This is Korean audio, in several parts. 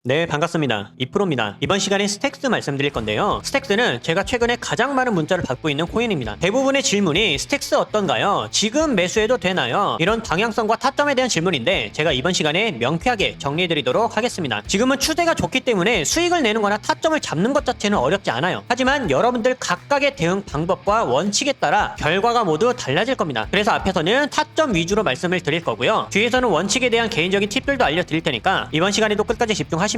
네, 반갑습니다. 이프로입니다. 이번 시간에 스택스 말씀드릴 건데요. 스택스는 제가 최근에 가장 많은 문자를 받고 있는 코인입니다. 대부분의 질문이 스택스 어떤가요? 지금 매수해도 되나요? 이런 방향성과 타점에 대한 질문인데 제가 이번 시간에 명쾌하게 정리해드리도록 하겠습니다. 지금은 추세가 좋기 때문에 수익을 내는 거나 타점을 잡는 것 자체는 어렵지 않아요. 하지만 여러분들 각각의 대응 방법과 원칙에 따라 결과가 모두 달라질 겁니다. 그래서 앞에서는 타점 위주로 말씀을 드릴 거고요. 뒤에서는 원칙에 대한 개인적인 팁들도 알려드릴 테니까 이번 시간에도 끝까지 집중하시면서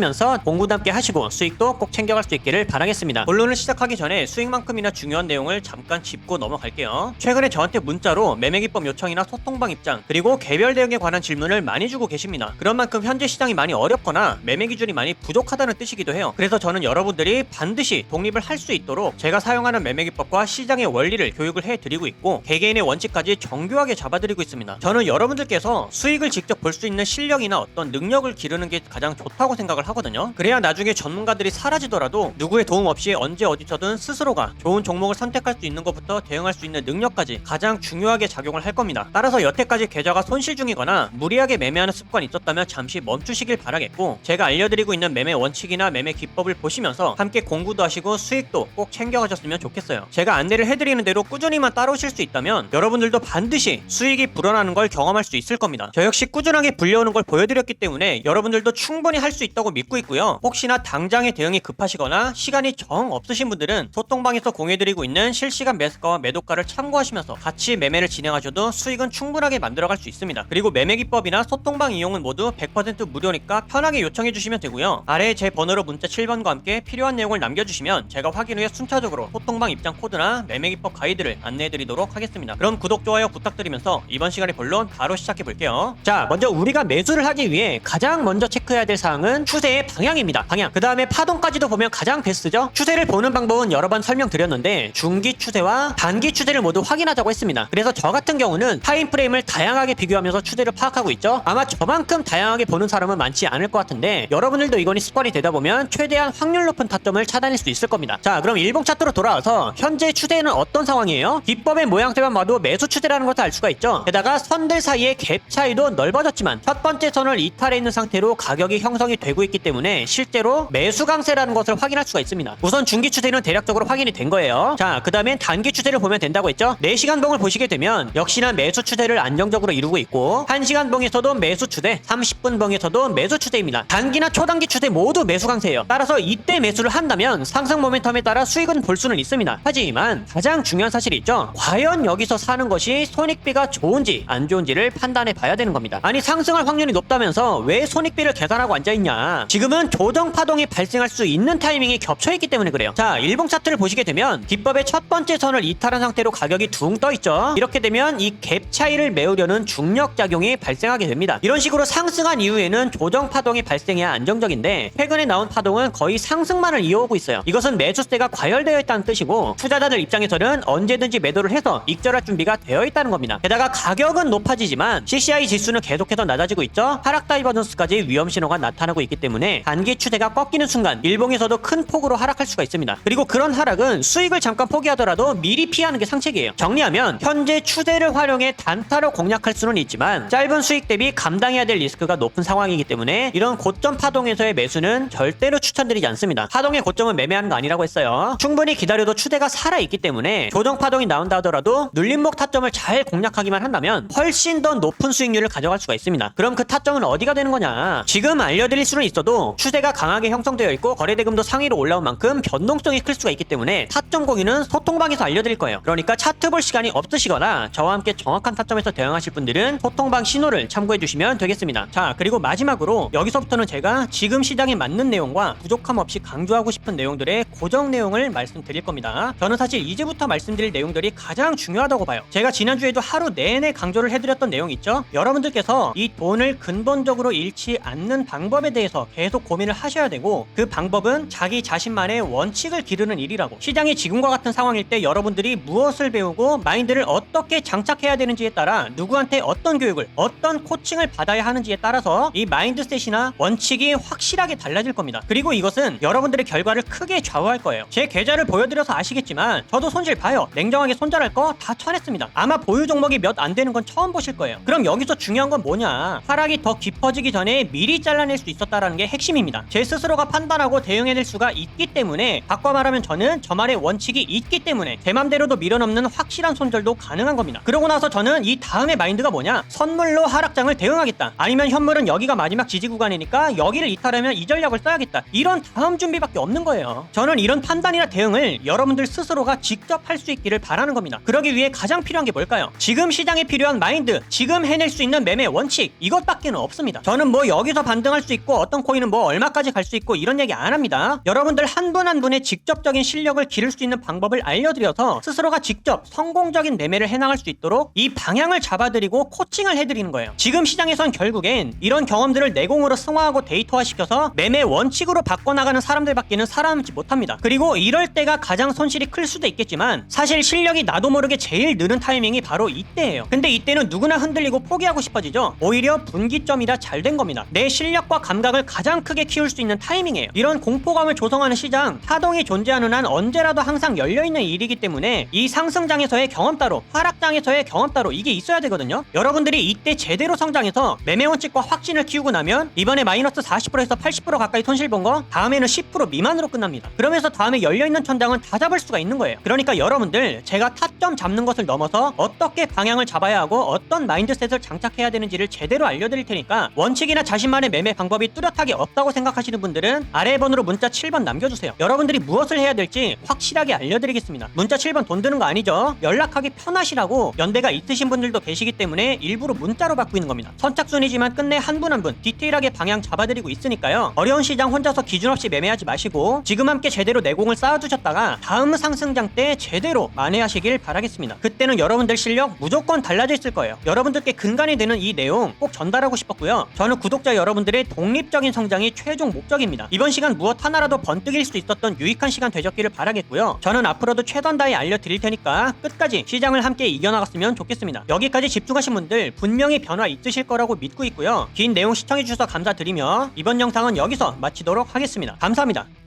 공부도 함께 하시고 수익도 꼭 챙겨갈 수 있기를 바라겠습니다. 본론을 시작하기 전에 수익만큼이나 중요한 내용을 잠깐 짚고 넘어갈게요. 최근에 저한테 문자로 매매기법 요청이나 소통방 입장 그리고 개별 대응에 관한 질문을 많이 주고 계십니다. 그런 만큼 현재 시장이 많이 어렵거나 매매 기준이 많이 부족하다는 뜻이기도 해요. 그래서 저는 여러분들이 반드시 독립을 할 수 있도록 제가 사용하는 매매기법과 시장의 원리를 교육을 해드리고 있고 개개인의 원칙까지 정교하게 잡아드리고 있습니다. 저는 여러분들께서 수익을 직접 볼 수 있는 실력이나 어떤 능력을 기르는 게 가장 좋다고 생각을 하거든요. 그래야 나중에 전문가들이 사라지더라도 누구의 도움 없이 언제 어디서든 스스로가 좋은 종목을 선택할 수 있는 것부터 대응할 수 있는 능력까지 가장 중요하게 작용을 할 겁니다. 따라서 여태까지 계좌가 손실 중이거나 무리하게 매매하는 습관이 있었다면 잠시 멈추시길 바라겠고 제가 알려드리고 있는 매매 원칙이나 매매 기법을 보시면서 함께 공부도 하시고 수익도 꼭 챙겨가셨으면 좋겠어요. 제가 안내를 해드리는 대로 꾸준히만 따라오실 수 있다면 여러분들도 반드시 수익이 불어나는 걸 경험할 수 있을 겁니다. 저 역시 꾸준하게 불려오는 걸 보여드렸기 때문에 여러분들도 충분히 할 수 있다고 믿고 있고요. 혹시나 당장의 대응이 급하시거나 시간이 정 없으신 분들은 소통방에서 공유해드리고 있는 실시간 매수가와 매도가를 참고하시면서 같이 매매를 진행하셔도 수익은 충분하게 만들어갈 수 있습니다. 그리고 매매 기법이나 소통방 이용은 모두 100% 무료니까 편하게 요청해주시면 되고요. 아래에 제 번호로 문자 7번과 함께 필요한 내용을 남겨주시면 제가 확인 후에 순차적으로 소통방 입장 코드나 매매 기법 가이드를 안내해드리도록 하겠습니다. 그럼 구독, 좋아요 부탁드리면서 이번 시간의 본론 바로 시작해볼게요. 자, 먼저 우리가 매수를 하기 위해 가장 먼저 체크해야 될 사항은 추세의 방향입니다. 방향. 그 다음에 파동까지도 보면 가장 베스트죠. 추세를 보는 방법은 여러 번 설명드렸는데 중기 추세와 단기 추세를 모두 확인하자고 했습니다. 그래서 저 같은 경우는 타임프레임을 다양하게 비교하면서 추세를 파악하고 있죠. 아마 저만큼 다양하게 보는 사람은 많지 않을 것 같은데 여러분들도 이건이 습관이 되다 보면 최대한 확률 높은 타점을 찾아낼 수 있을 겁니다. 자, 그럼 일봉 차트로 돌아와서 현재 추세는 어떤 상황이에요? 기법의 모양새만 봐도 매수 추세라는 것을 알 수가 있죠. 게다가 선들 사이의 갭 차이도 넓어졌지만 첫 번째 선을 이탈해 있는 상태로 가격이 형성이 되고 있기 때문에 실제로 매수 강세라는 것을 확인할 수가 있습니다. 우선 중기 추세는 대략적으로 확인이 된 거예요. 자, 그 다음엔 단기 추세를 보면 된다고 했죠. 4시간 봉을 보시게 되면 역시나 매수 추세를 안정적으로 이루고 있고 1시간 봉에서도 매수 추세, 30분 봉에서도 매수 추세입니다. 단기나 초단기 추세 모두 매수 강세예요. 따라서 이때 매수를 한다면 상승 모멘텀에 따라 수익은 볼 수는 있습니다. 하지만 가장 중요한 사실이 있죠. 과연 여기서 사는 것이 손익비가 좋은지 안 좋은지를 판단해 봐야 되는 겁니다. 아니, 상승할 확률이 높다면서 왜 손익비를 계산하고 앉아있냐. 지금은 조정 파동이 발생할 수 있는 타이밍이 겹쳐있기 때문에 그래요. 자, 일봉 차트를 보시게 되면 기법의 첫 번째 선을 이탈한 상태로 가격이 둥 떠있죠. 이렇게 되면 이 갭 차이를 메우려는 중력작용이 발생하게 됩니다. 이런 식으로 상승한 이후에는 조정 파동이 발생해야 안정적인데 최근에 나온 파동은 거의 상승만을 이어오고 있어요. 이것은 매수세가 과열되어 있다는 뜻이고 투자자들 입장에서는 언제든지 매도를 해서 익절할 준비가 되어 있다는 겁니다. 게다가 가격은 높아지지만 CCI 지수는 계속해서 낮아지고 있죠. 하락 다이버전스까지 위험 신호가 나타나고 있기 때문에 단기 추세가 꺾이는 순간 일봉에서도 큰 폭으로 하락할 수가 있습니다. 그리고 그런 하락은 수익을 잠깐 포기하더라도 미리 피하는 게 상책이에요. 정리하면 현재 추세를 활용해 단타로 공략할 수는 있지만 짧은 수익 대비 감당해야 될 리스크가 높은 상황이기 때문에 이런 고점 파동에서의 매수는 절대로 추천드리지 않습니다. 파동의 고점은 매매하는 거 아니라고 했어요. 충분히 기다려도 추세가 살아있기 때문에 조정 파동이 나온다 하더라도 눌림목 타점을 잘 공략하기만 한다면 훨씬 더 높은 수익률을 가져갈 수가 있습니다. 그럼 그 타점은 어디가 되는 거냐? 지금 알려드릴 수는 있어도 추세가 강하게 형성되어 있고 거래대금도 상위로 올라온 만큼 변동성이 클 수가 있기 때문에 타점 공유는 소통방에서 알려드릴 거예요. 그러니까 차트 볼 시간이 없으시거나 저와 함께 정확한 타점에서 대응하실 분들은 소통방 신호를 참고해 주시면 되겠습니다. 자, 그리고 마지막으로 여기서부터는 제가 지금 시장에 맞는 내용과 부족함 없이 강조하고 싶은 내용들의 고정 내용을 말씀드릴 겁니다. 저는 사실 이제부터 말씀드릴 내용들이 가장 중요하다고 봐요. 제가 지난주에도 하루 내내 강조를 해드렸던 내용 있죠? 여러분들께서 이 돈을 근본적으로 잃지 않는 방법에 대해서 계속 고민을 하셔야 되고 그 방법은 자기 자신만의 원칙을 기르는 일이라고. 시장이 지금과 같은 상황일 때 여러분들이 무엇을 배우고 마인드를 어떻게 장착해야 되는지에 따라 누구한테 어떤 교육을 어떤 코칭을 받아야 하는지에 따라서 이 마인드셋이나 원칙이 확실하게 달라질 겁니다. 그리고 이것은 여러분들의 결과를 크게 좌우할 거예요. 제 계좌를 보여드려서 아시겠지만 저도 손실 봐요. 냉정하게 손절할 거 다 쳐냈습니다. 아마 보유 종목이 몇 안 되는 건 처음 보실 거예요. 그럼 여기서 중요한 건 뭐냐? 하락이 더 깊어지기 전에 미리 잘라낼 수 있었다라는 있다는 게 핵심입니다. 제 스스로가 판단하고 대응해낼 수가 있기 때문에, 바꿔 말하면 저는 저만의 원칙이 있기 때문에 제 맘대로도 밀어넘는 확실한 손절도 가능한 겁니다. 그러고 나서 저는 이 다음의 마인드가 뭐냐, 선물로 하락장을 대응하겠다, 아니면 현물은 여기가 마지막 지지 구간이니까 여기를 이탈하면 이 전략을 써야겠다, 이런 다음 준비밖에 없는 거예요. 저는 이런 판단이나 대응을 여러분들 스스로가 직접 할 수 있기를 바라는 겁니다. 그러기 위해 가장 필요한 게 뭘까요? 지금 시장에 필요한 마인드, 지금 해낼 수 있는 매매 원칙, 이것밖에는 없습니다. 저는 뭐 여기서 반등할 수 있고 어떤 코인은 뭐 얼마까지 갈 수 있고 이런 얘기 안 합니다. 여러분들 한 분 한 분의 직접적인 실력을 기를 수 있는 방법을 알려드려서 스스로가 직접 성공적인 매매를 해나갈 수 있도록 이 방향을 잡아드리고 코칭을 해드리는 거예요. 지금 시장에선 결국엔 이런 경험들을 내공으로 승화하고 데이터화시켜서 매매 원칙으로 바꿔나가는 사람들밖에는 살아남지 못합니다. 그리고 이럴 때가 가장 손실이 클 수도 있겠지만 사실 실력이 나도 모르게 제일 느는 타이밍이 바로 이때예요. 근데 이때는 누구나 흔들리고 포기하고 싶어지죠. 오히려 분기점이라 잘 된 겁니다. 내 실력과 감각을 가장 크게 키울 수 있는 타이밍이에요. 이런 공포감을 조성하는 시장, 파동이 존재하는 한 언제라도 항상 열려있는 일이기 때문에 이 상승장에서의 경험 따로, 하락장에서의 경험 따로, 이게 있어야 되거든요. 여러분들이 이때 제대로 성장해서 매매 원칙과 확신을 키우고 나면 이번에 마이너스 40%에서 80% 가까이 손실 본 거 다음에는 10% 미만으로 끝납니다. 그러면서 다음에 열려있는 천장은 다 잡을 수가 있는 거예요. 그러니까 여러분들, 제가 타점 잡는 것을 넘어서 어떻게 방향을 잡아야 하고 어떤 마인드셋을 장착해야 되는지를 제대로 알려드릴 테니까, 원칙이나 자신만의 매매 방법이 뚜렷하게 없다고 생각하시는 분들은 아래 번호로 문자 7번 남겨주세요. 여러분들이 무엇을 해야 될지 확실하게 알려드리겠습니다. 문자 7번 돈 드는 거 아니죠? 연락하기 편하시라고 연대가 있으신 분들도 계시기 때문에 일부러 문자로 받고 있는 겁니다. 선착순이지만 끝내 한 분 한 분 디테일하게 방향 잡아드리고 있으니까요. 어려운 시장 혼자서 기준 없이 매매하지 마시고 지금 함께 제대로 내공을 쌓아두셨다가 다음 상승장 때 제대로 만회하시길 바라겠습니다. 그때는 여러분들 실력 무조건 달라져 있을 거예요. 여러분들께 근간이 되는 이 내용 꼭 전달하고 싶었고요. 저는 구독자 여러분들의 독립적인 성장이 최종 목적입니다. 이번 시간 무엇 하나라도 번뜩일 수 있었던 유익한 시간 되셨기를 바라겠고요. 저는 앞으로도 최선 다해 알려드릴 테니까 끝까지 시장을 함께 이겨나갔으면 좋겠습니다. 여기까지 집중하신 분들 분명히 변화 있으실 거라고 믿고 있고요. 긴 내용 시청해주셔서 감사드리며 이번 영상은 여기서 마치도록 하겠습니다. 감사합니다.